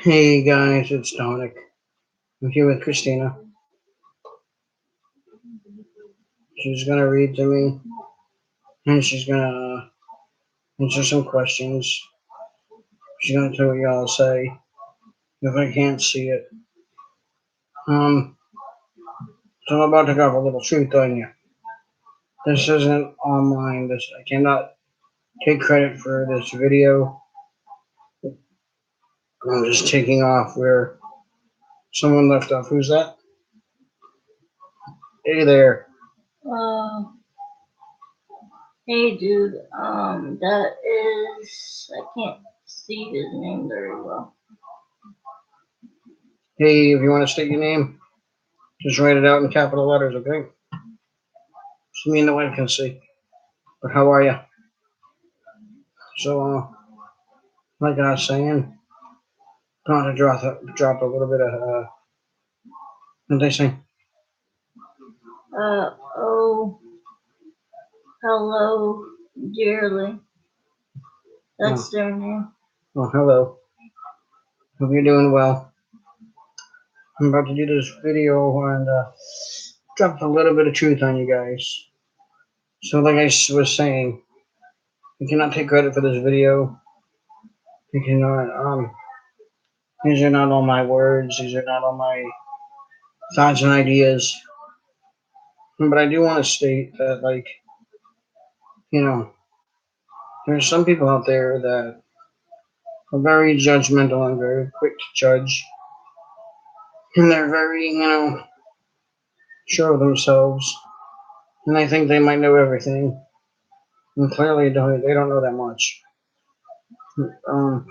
Hey guys, it's Dominic. I'm here with Christina. She's gonna read to me and she's gonna answer some questions. She's gonna tell me what y'all say if I can't see it. Um, so I'm about to drop a little truth on you. This isn't online. I cannot take credit for this video. I'm just taking off where someone left off. Who's that? Hey there. Uh, hey dude, that is, I can't see his name very well. Hey, if you want to state your name, just write it out in capital letters, okay? So me and the wife can see. But how are you? So, like I was saying, going to drop a little bit of what they say. Oh, hello, dearly. That's their name. Oh, hello. Hope you're doing well. I'm about to do this video and drop a little bit of truth on you guys. So, like I was saying, you cannot take credit for this video. You cannot. These are not all my words. These are not all my thoughts and ideas. But I do want to state that, like, there's some people out there that are very judgmental and very quick to judge, and they're very, sure of themselves, and they think they might know everything, and clearly they don't know that much. Um,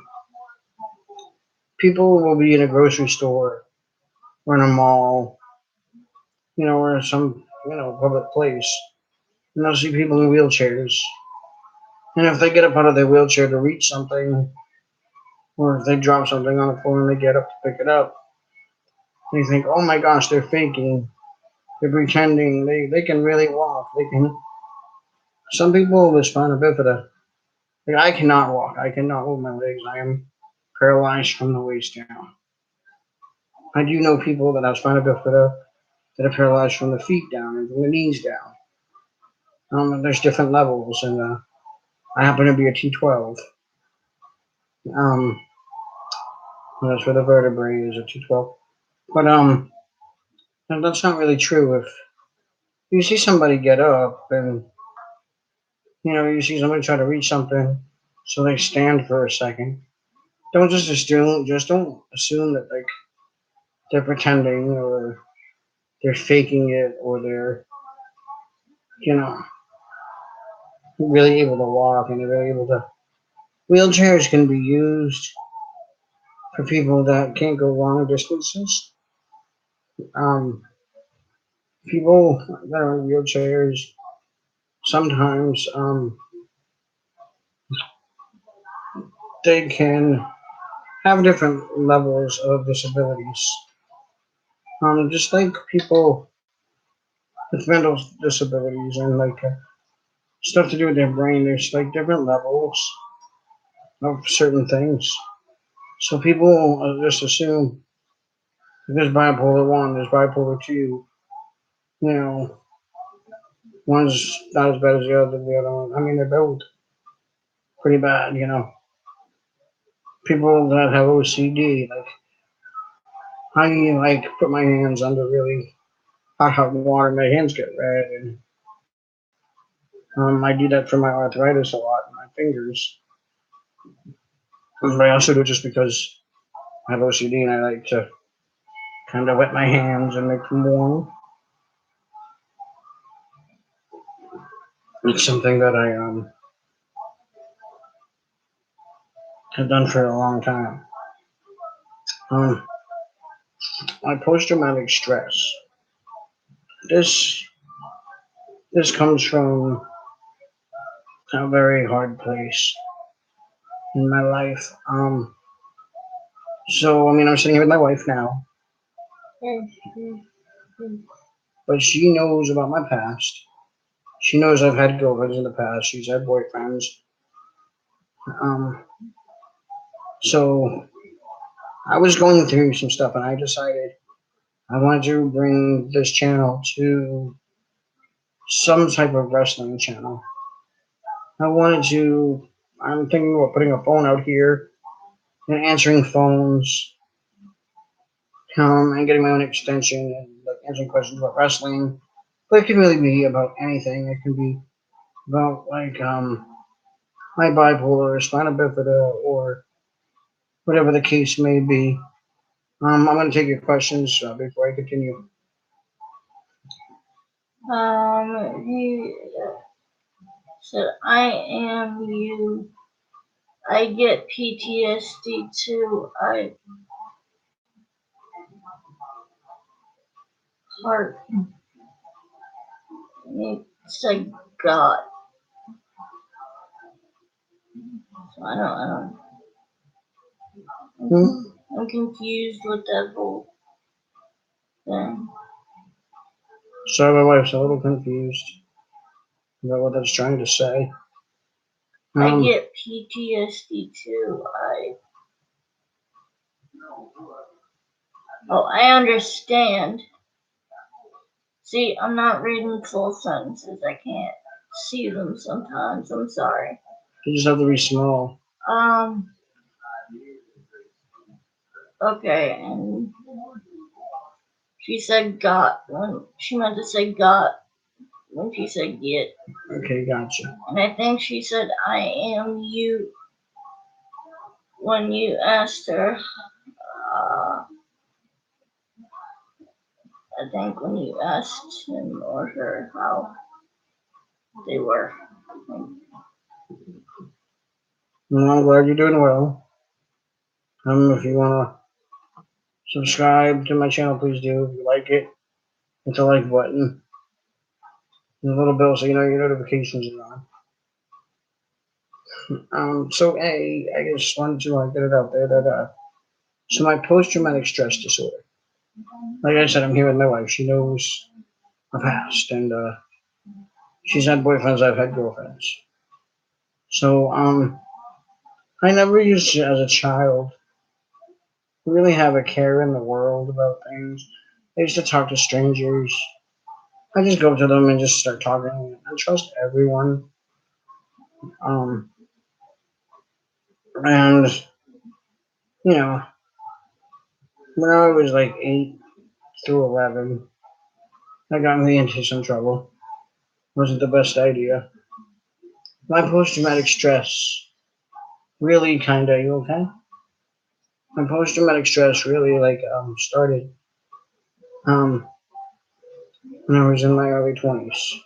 People will be in a grocery store or in a mall, or some, public place, and they'll see people in wheelchairs. And if they get up out of their wheelchair to reach something, or if they drop something on the floor and they get up to pick it up, they think, oh my gosh, they're faking, they're pretending, they can really walk, they can. Some people with spina bifida, like I cannot walk, I cannot move my legs, I am paralyzed from the waist down. I do know people that have spina bifida that are paralyzed from the feet down and from the knees down. There's different levels, and I happen to be a T12. Um, that's where the vertebrae is, a T12. But that's not really true. If you see somebody get up and you see somebody try to reach something, so they stand for a second. Don't assume that like they're pretending or they're faking it or they're you know really able to walk and they're really able to. Wheelchairs can be used for people that can't go long distances. Um, People that are in wheelchairs sometimes they can have different levels of disabilities. Just like people with mental disabilities and like stuff to do with their brain, there's like different levels of certain things. So people just assume if there's bipolar one, there's bipolar two. You know, one's not as bad as the other one. I mean, they're both pretty bad. People that have OCD, like I like put my hands under really hot water, my hands get red, and I do that for my arthritis a lot in my fingers. But I also do it just because I have OCD and I like to kind of wet my hands and make them warm. It's something that I have done for a long time. Um, my post-traumatic stress. This this comes from a very hard place in my life. So I mean, I'm sitting here with my wife now, but she knows about my past. She knows I've had girlfriends in the past. She's had boyfriends. Um, so I was going through some stuff and I decided I wanted to bring this channel to some type of wrestling channel. I wanted to. I'm thinking about putting a phone out here and answering phones, and getting my own extension and like answering questions about wrestling. But it can really be about anything. It can be about like my bipolar, spina bifida, or whatever the case may be. I'm going to take your questions before I continue. He said, I am you. I get PTSD too. I heart. It's like God. So I don't. I'm confused with that whole thing. Sorry, my wife's a little confused about what that's trying to say. I get PTSD too. I understand. See, I'm not reading full sentences. I can't see them sometimes. I'm sorry. You just have to be small. Okay, and she said got when she meant to say got when she said get. Okay, gotcha. And I think she said I am you when you asked her. I think when you asked him or her how they were. Well, I'm glad you're doing well. If you want to subscribe to my channel, please do. If you like it, hit the like button and the little bell so you know your notifications are on. So I just wanted to get it out there that so my post-traumatic stress disorder. Like I said, I'm here with my wife. She knows my past, and she's had boyfriends. I've had girlfriends. So I never used to, as a child, really have a care in the world about things. I used to talk to strangers. I just go up to them and just start talking. I trust everyone. Um, and you know, when I was like 8 through 11, I got me into some trouble. Wasn't the best idea. My post-traumatic stress really you okay? My post-traumatic stress really started um when I was in my early 20s.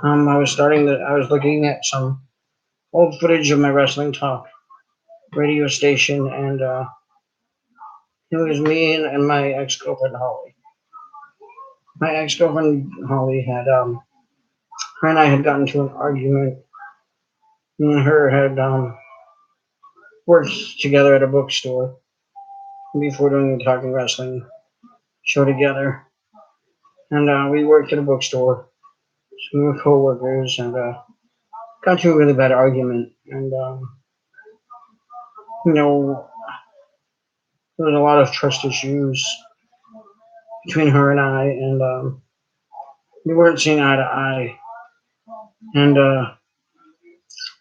I was looking at some old footage of my wrestling talk radio station, and it was me and my ex-girlfriend Holly. My ex-girlfriend Holly her and I had gotten into an argument. Me and her had worked together at a bookstore before doing the Talking Wrestling show together, and we worked at a bookstore. So we were co-workers, and got into a really bad argument, and you know there was a lot of trust issues between her and I, and we weren't seeing eye to eye, and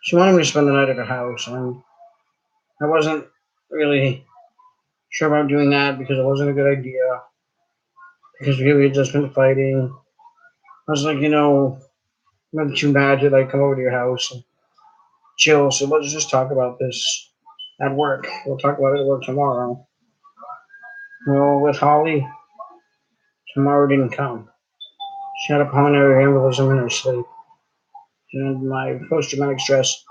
she wanted me to spend the night at her house, and I wasn't really sure about doing that because it wasn't a good idea because we had just been fighting. I was like, I'm not too bad to come over to your house and chill. So let's just talk about this at work. We'll talk about it at work tomorrow. Well, with Holly, tomorrow didn't come. She had a pulmonary embolism in her sleep. And my post-traumatic stress,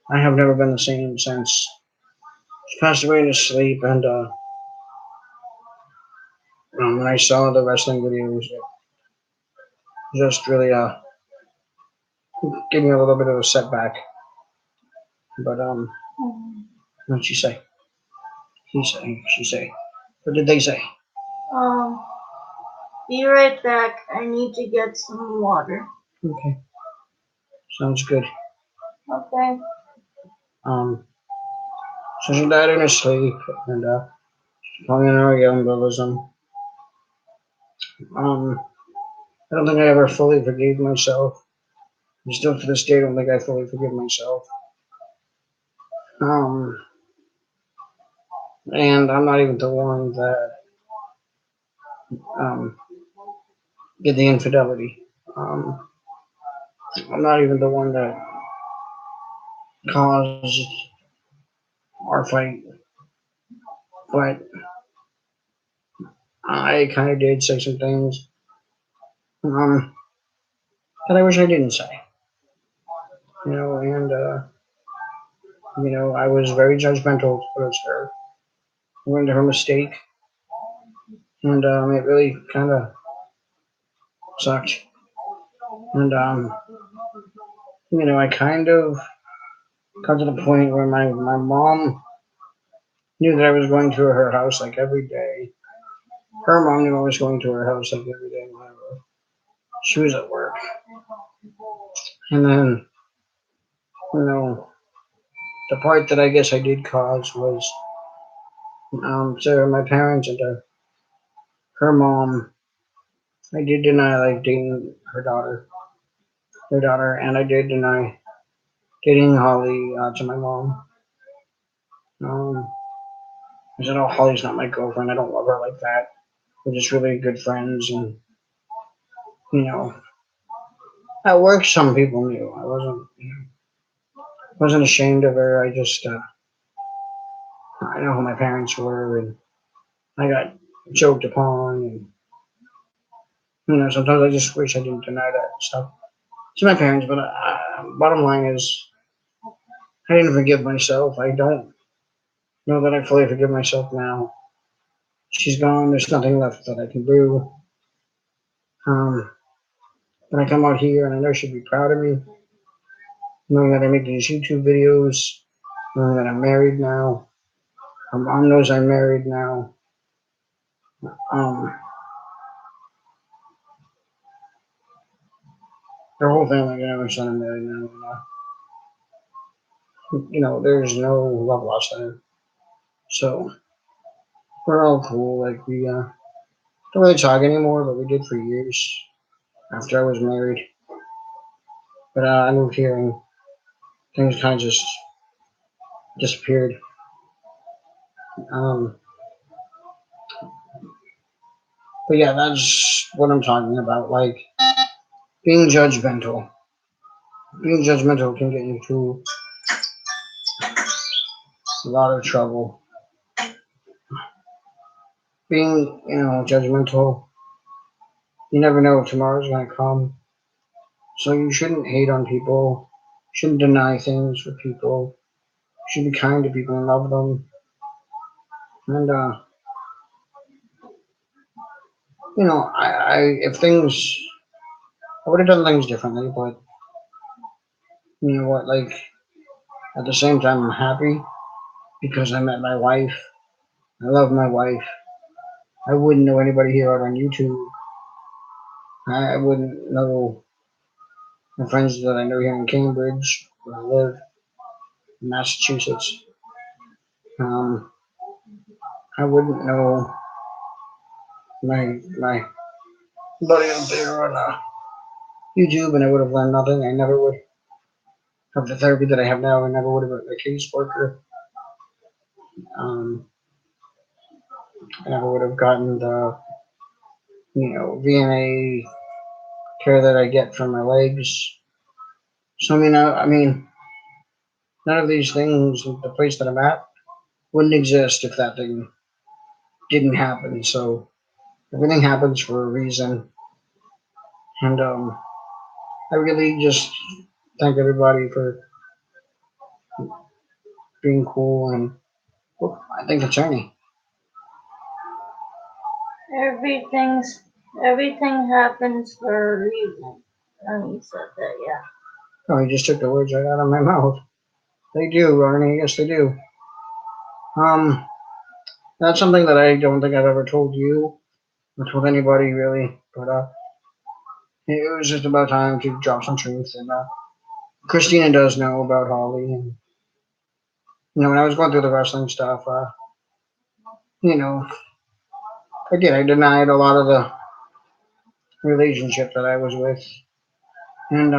I have never been the same since. She passed away in her sleep, and when I saw the wrestling videos, it just really gave me a little bit of a setback. But what'd she say? She say. What did they say? Be right back. I need to get some water. Okay, sounds good. Okay. So she died in her sleep, and polyamoralism. I don't think I ever fully forgave myself. And still to this day, I don't think I fully forgive myself. Um, and I'm not even the one that um, did the infidelity. Um, I'm not even the one that caused our fight, but I kind of did say some things um, that I wish I didn't say. And I was very judgmental towards her. I went to her mistake, and it really kind of sucked. And I kind of got to the point where my mom knew that I was going to her house like every day. Her mom knew I was going to her house like every day whenever she was at work. And then, you know, the part that I guess I did cause was to my parents and to her mom. I did deny like dating their daughter, and I did deny dating Holly to my mom. Um, I said, "Oh, Holly's not my girlfriend. I don't love her like that. We're just really good friends." And you know, at work, some people knew I wasn't ashamed of her. I know who my parents were, and I got joked upon, and sometimes I just wish I didn't deny that stuff to my parents. But bottom line is, I didn't forgive myself. I don't know that I fully forgive myself now. She's gone. There's nothing left that I can do. Um, when I come out here, and I know she'd be proud of me, knowing that I make these YouTube videos, knowing that I'm married now. Her mom knows I'm married now. Um, their whole family knows that I'm married now. There's no love lost there. So we're all cool. Like we don't really talk anymore, but we did for years after I was married. But I moved here and things kind of just disappeared. Um, but yeah, that's what I'm talking about. Like being judgmental. Being judgmental can get you into a lot of trouble. Being, judgmental, you never know if tomorrow's gonna come. So you shouldn't hate on people. Shouldn't deny things for people. You should be kind to people and love them. And I if things I would have done things differently, but you know what, like at the same time I'm happy because I met my wife. I love my wife. I wouldn't know anybody here out on YouTube. I wouldn't know the friends that I know here in Cambridge, where I live, in Massachusetts. Um, I wouldn't know my buddy up there on YouTube, and I would have learned nothing. I never would have the therapy that I have now. I never would have been a caseworker. Um, I never would have gotten the VNA care that I get from my legs. So I mean, none of these things, the place that I'm at, wouldn't exist if that thing didn't happen. So everything happens for a reason, and I really just thank everybody for being cool, and I thank attorney. Everything's everything happens for a reason. And you said that, yeah. Oh, he just took the words right out of my mouth. They do, Arnie. Yes, they do. Um, that's something that I don't think I've ever told you or told anybody really, but it was just about time to drop some truth. And Christina does know about Holly, and when I was going through the wrestling stuff, you know, I denied a lot of the relationship that I was with, and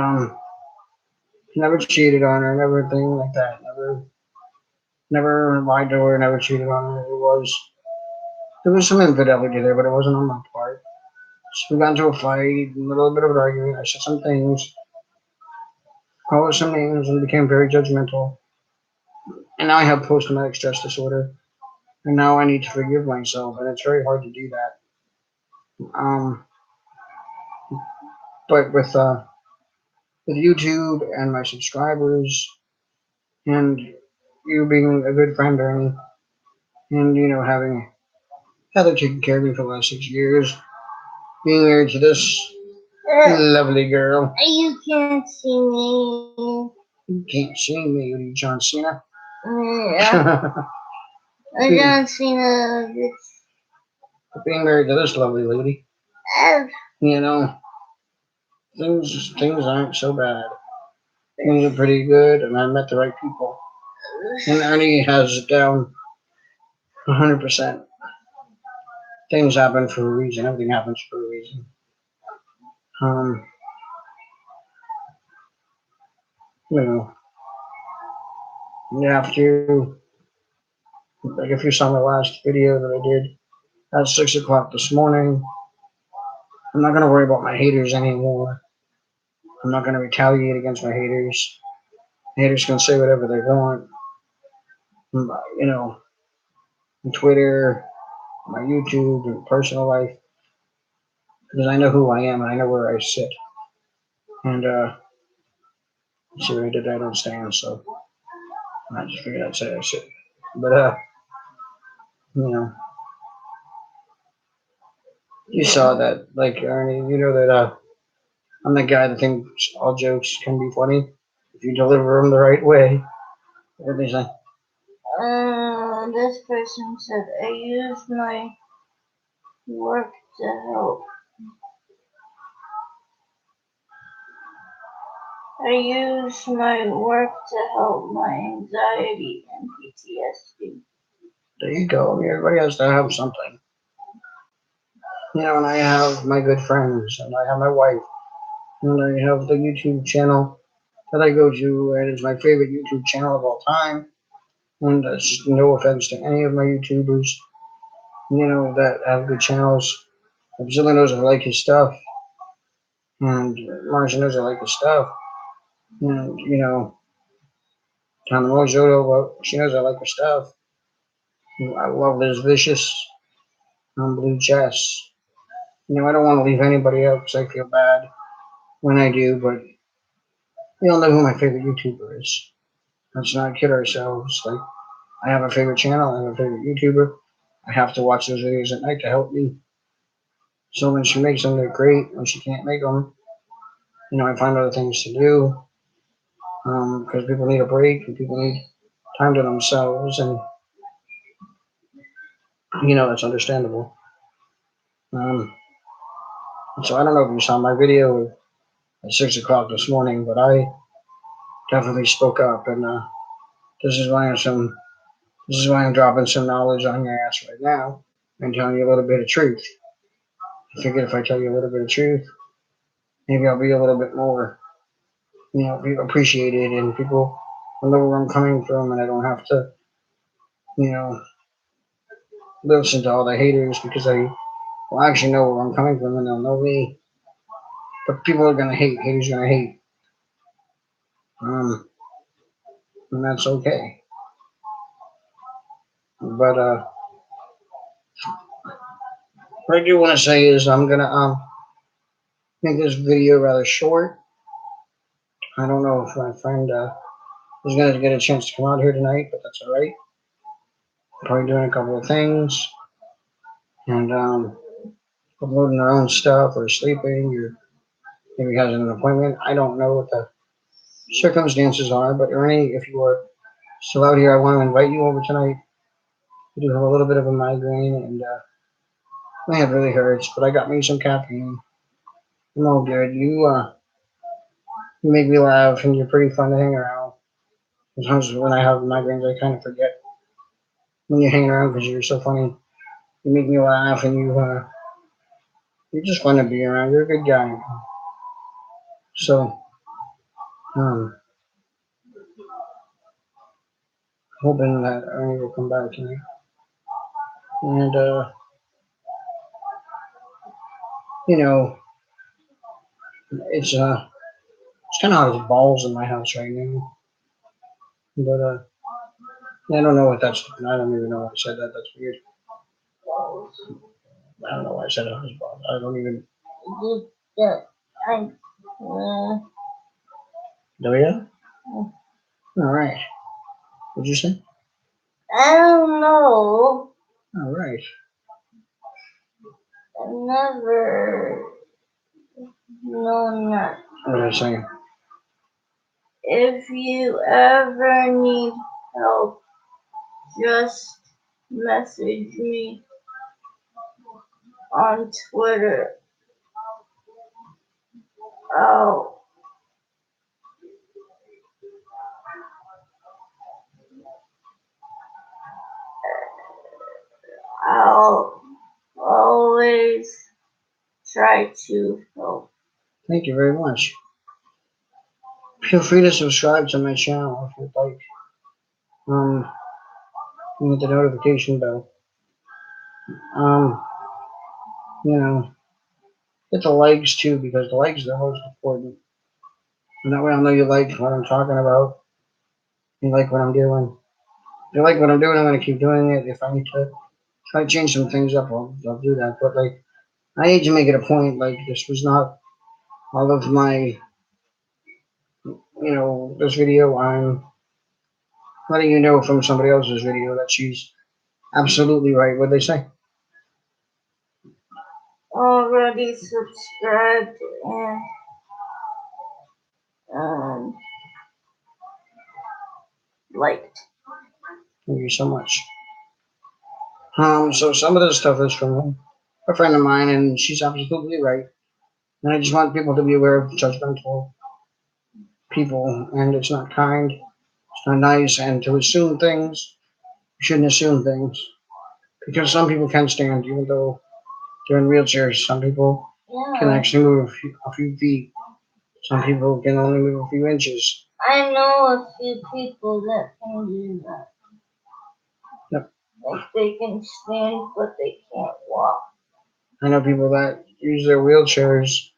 never cheated on her, never thing like that, never lied to her, never cheated on her. There was some infidelity there, but it wasn't on my part. So we got into a fight, a little bit of an argument. I said some things, called her some names, and became very judgmental. And now I have post-traumatic stress disorder, and now I need to forgive myself, and it's very hard to do that. Um, but with YouTube and my subscribers, and you being a good friend, Ernie, and having Heather taking care of me for the last 6 years, being married to this lovely girl. You can't see me. You can't see me, you John Cena. Yeah. John Cena. Being married to this lovely lady, you know, things aren't so bad. Things are pretty good, and I met the right people. And Ernie has it down 100%. Things happen for a reason. Everything happens for a reason. Um, you know, you have to, like if you saw my last video that I did at 6 o'clock this morning, I'm not going to worry about my haters anymore. I'm not going to retaliate against my haters. Haters can say whatever they want. You know, on Twitter, my YouTube, and personal life, because I know who I am and I know where I sit. And see where I did that on stand, so I just figured I'd say I sit. But you know, you saw that, like Ernie, you know that I'm the guy that thinks all jokes can be funny if you deliver them the right way. What did they say? This person said, I use my work to help. I use my work to help my anxiety and PTSD. There you go. I mean, everybody has to have something. And I have my good friends, and I have my wife, and I have the YouTube channel that I go to, and it's my favorite YouTube channel of all time. And that's no offense to any of my YouTubers, that have good channels. Zilla knows I like his stuff, and Marcia knows I like his stuff, and Tana Mojoto, well, she knows I like her stuff. I love Liz Vicious, Blue Jess. I don't want to leave anybody out because I feel bad when I do, but we all know who my favorite YouTuber is. Let's not kid ourselves. Like, I have a favorite channel, I have a favorite YouTuber. I have to watch those videos at night to help me. So when she makes them, they're great. When she can't make them, I find other things to do. Because people need a break and people need time to themselves, and that's understandable. So I don't know if you saw my video at 6 o'clock this morning, but I definitely spoke up, and this is why I'm dropping some knowledge on your ass right now and telling you a little bit of truth. I figured if I tell you a little bit of truth, maybe I'll be a little bit more, appreciated, and people will know where I'm coming from, and I don't have to, listen to all the haters because I will actually know where I'm coming from and they'll know me. But people are gonna hate. Haters are gonna hate. And that's okay. But what I do want to say is I'm gonna make this video rather short. I don't know if my friend is gonna get a chance to come out here tonight, but that's all right. Probably doing a couple of things and uploading their own stuff or sleeping or maybe has an appointment. I don't know what the circumstances are, but Ernie, if you are still out here, I want to invite you over tonight. I do have a little bit of a migraine and my head really hurts, but I got me some caffeine. I'm all good. You make me laugh and you're pretty fun to hang around. Sometimes when I have migraines, I kind of forget when you're hanging around because you're so funny. You make me laugh, and you're just fun to be around. You're a good guy. So, um, hoping that Ernie will come back tonight. And, you know, it's kind of hot as balls in my house right now. But, I don't know what that's, I don't even know why I said that. That's weird. I don't know why I said hot as balls. I don't even, I, do you? Alright. What'd you say? I don't know. Alright. I never known that. What did I say? If you ever need help, just message me on Twitter. I'll I'll always try to help. Thank you very much. Feel free to subscribe to my channel if you'd like. Hit the notification bell. Um, you know, hit the likes too, because the likes are the most important. And that way I'll know you like what I'm talking about. You like what I'm doing. If you like what I'm doing, I'm gonna keep doing it. If I need to try to change some things up, I'll do that. But like, I need to make it a point. Like, this was not all of my, this video. I'm letting you know from somebody else's video that she's absolutely right. What they say? Already subscribed and um, liked. Thank you so much. So some of this stuff is from a friend of mine, and she's absolutely right. And I just want people to be aware of judgmental people, and it's not kind, it's not nice, and to assume things, you shouldn't assume things. Because some people can stand, even though they're in wheelchairs. Some people can actually move a few feet. Some people can only move a few inches. I know a few people that can do that. Yep. Like they can stand, but they can't walk. I know people that use their wheelchairs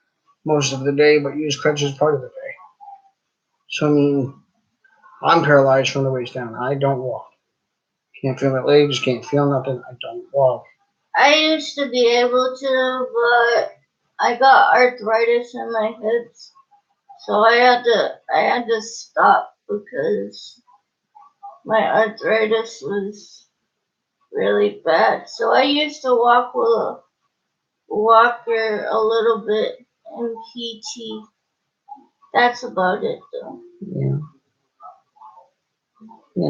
most of the day, but use crutches part of the day. So, I mean, I'm paralyzed from the waist down. I don't walk. Can't feel my legs, can't feel nothing. I don't walk. I used to be able to, but I got arthritis in my hips, so I had to stop because my arthritis was really bad. So I used to walk with a walker a little bit in PT. That's about it though. Yeah. You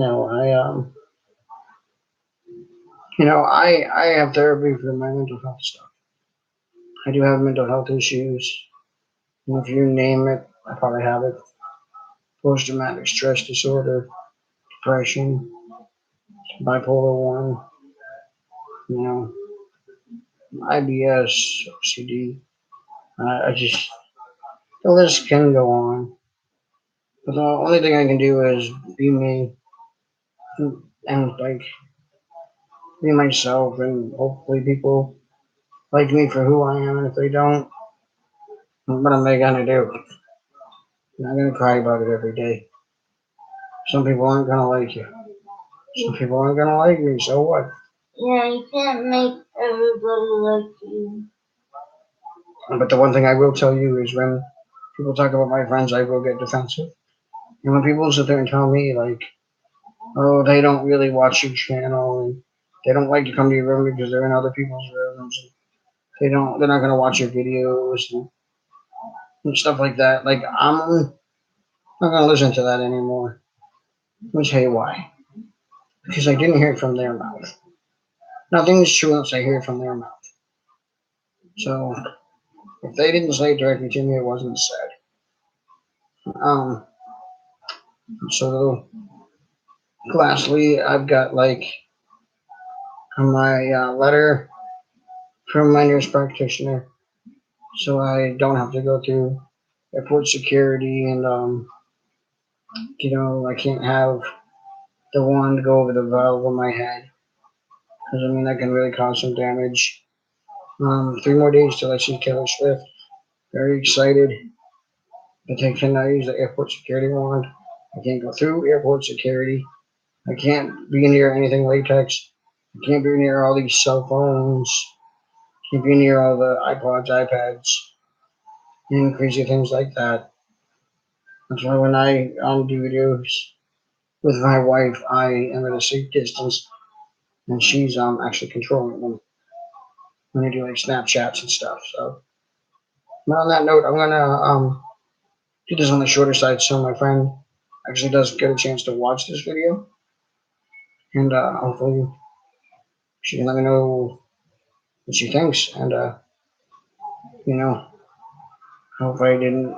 know, I have therapy for my mental health stuff. I do have mental health issues. And if you name it, I probably have it. Post traumatic stress disorder, depression, bipolar 1, you know, IBS, OCD. The list can go on. But the only thing I can do is be me and like be myself, and hopefully people like me for who I am. And if they don't, what am I gonna do? I'm not gonna cry about it every day. Some people aren't gonna like you. Some people aren't gonna like me. So what? Yeah, you can't make everybody like you. But the one thing I will tell you is when people talk about my friends, I will get defensive. And when people sit there and tell me like, oh, they don't really watch your channel, and they don't like to come to your room because they're in other people's rooms, and they're not gonna watch your videos and stuff like that. Like, I'm not gonna listen to that anymore. Let me tell you why. Because I didn't hear it from their mouth. Nothing is true unless I hear it from their mouth. So if they didn't say it directly to me, it wasn't said. Um, so lastly, I've got like my letter from my nurse practitioner, so I don't have to go through airport security and I can't have the wand go over the valve on my head because I mean that can really cause some damage. 3 more days till I see Taylor Swift. Very excited, but I cannot use the airport security wand. I can't go through airport security. I can't be near anything latex. I can't be near all these cell phones. Can't be near all the iPods, iPads, and crazy things like that. That's why when I do videos with my wife, I am at a safe distance, and she's actually controlling them when I do like Snapchats and stuff. So, but on that note, I'm gonna do this on the shorter side so my friend actually does get a chance to watch this video, and hopefully she can let me know what she thinks, and you know, hope I didn't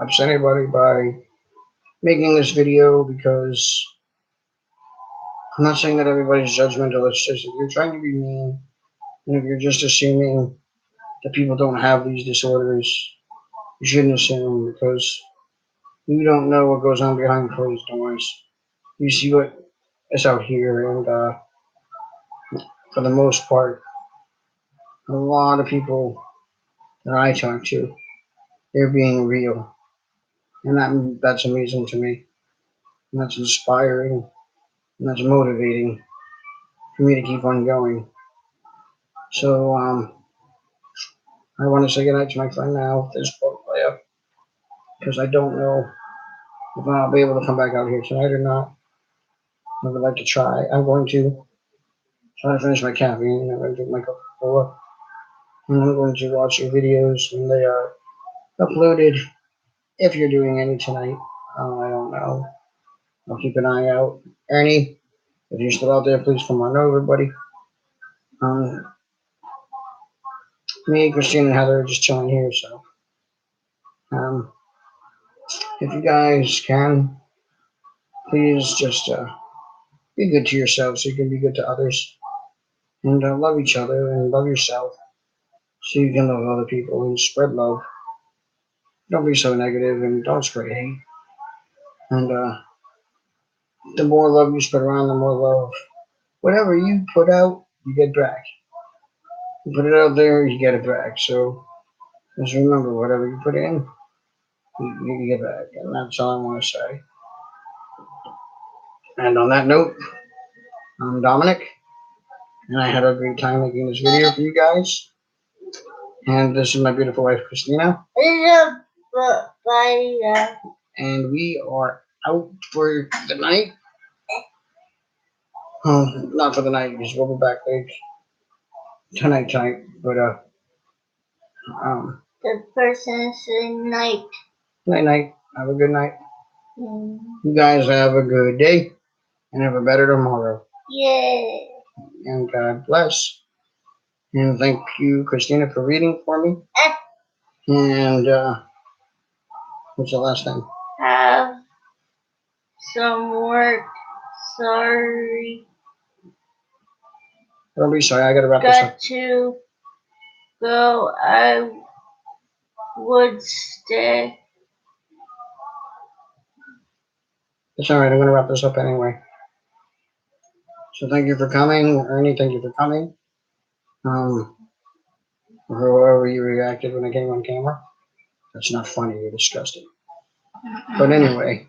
upset anybody by making this video because I'm not saying that everybody's judgmental. It's just if you're trying to be mean and if you're just assuming that people don't have these disorders, you shouldn't assume because you don't know what goes on behind closed doors. You see what is out here, and for the most part, a lot of people that I talk to, they're being real, and that's amazing to me, and that's inspiring, and that's motivating for me to keep on going. So I want to say goodnight to my friend now. This boat player, because I don't know if I'll be able to come back out here tonight or not. I would like to try. I'm going to try to finish my caffeine. I'm going to drink my Coca-Cola. And I'm going to watch your videos when they are uploaded. If you're doing any tonight, I don't know. I'll keep an eye out. Ernie, if you're still out there, please come on over, buddy. Um, Me, Christine, and Heather are just chilling here. So, um, if you guys can, please just be good to yourself so you can be good to others. And love each other and love yourself so you can love other people and spread love. Don't be so negative and don't spread hate. And the more love you spread around, the more love. Whatever you put out, you get back. You put it out there, you get it back. So just remember, whatever you put in, you get back. And that's all I want to say. And on that note, I'm Dominic, and I had a great time making this video for you guys. And this is my beautiful wife, Christina. And we are out for the night. Not for the night, because we'll be back late tonight, but the person said night. Night. Have a good night. You guys have a good day and have a better tomorrow. Yeah. And God bless. And thank you, Christina, for reading for me. And what's the last thing? Have some work. Sorry. Don't be sorry. I gotta wrap this up. Got to go. I would stay. It's alright, I'm gonna wrap this up anyway. So thank you for coming. Ernie, thank you for coming. Or however you reacted when I came on camera. That's not funny, you're disgusting. But anyway,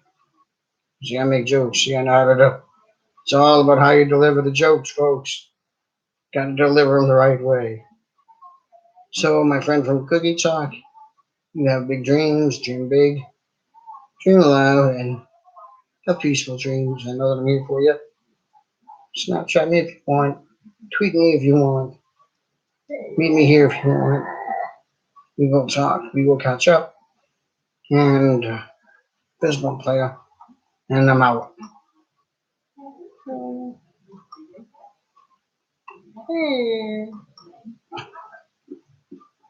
see, I make jokes. See, I know how to do. It's all about how you deliver the jokes, folks. Gotta deliver them the right way. So, my friend from Cookie Talk, you have big dreams, dream big, dream loud, and have peaceful dreams. I know that I'm here for you. Snapchat me if you want. Tweet me if you want. Meet me here if you want. We will talk. We will catch up. And this one player. And I'm out.